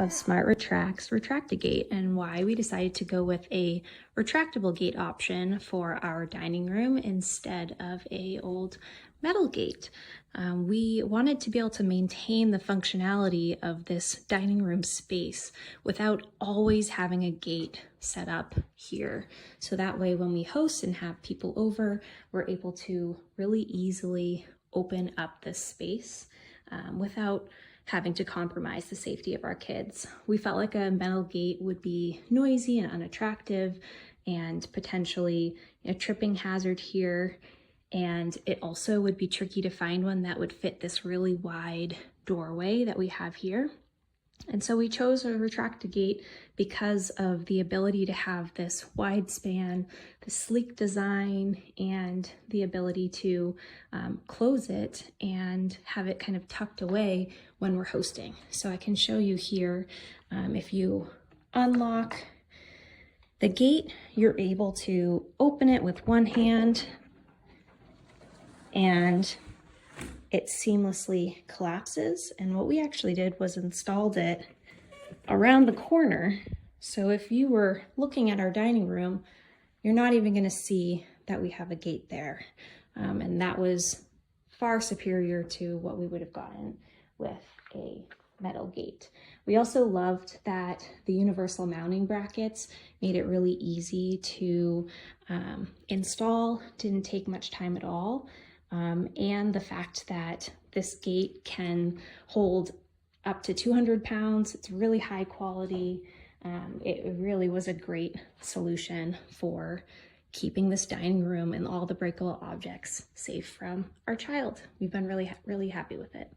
of Smart Retract's Retract-A-Gate and why we decided to go with a retractable gate option for our dining room instead of a old metal gate. We wanted to be able to maintain the functionality of this dining room space without always having a gate set up here. So that way when we host and have people over, we're able to really easily open up this space without having to compromise the safety of our kids. We felt like a metal gate would be noisy and unattractive and potentially a tripping hazard here. And it also would be tricky to find one that would fit this really wide doorway that we have here. And so we chose a Retract-A-Gate because of the ability to have this wide span, the sleek design, and the ability to close it and have it kind of tucked away when we're hosting. So I can show you here, if you unlock the gate, you're able to open it with one hand and it seamlessly collapses. And what we actually did was installed it around the corner. So if you were looking at our dining room, you're not even gonna see that we have a gate there. And that was far superior to what we would have gotten with a metal gate. We also loved that the universal mounting brackets made it really easy to install, didn't take much time at all. And the fact that this gate can hold up to 200 pounds, it's really high quality. It really was a great solution for keeping this dining room and all the breakable objects safe from our child. We've been really happy with it.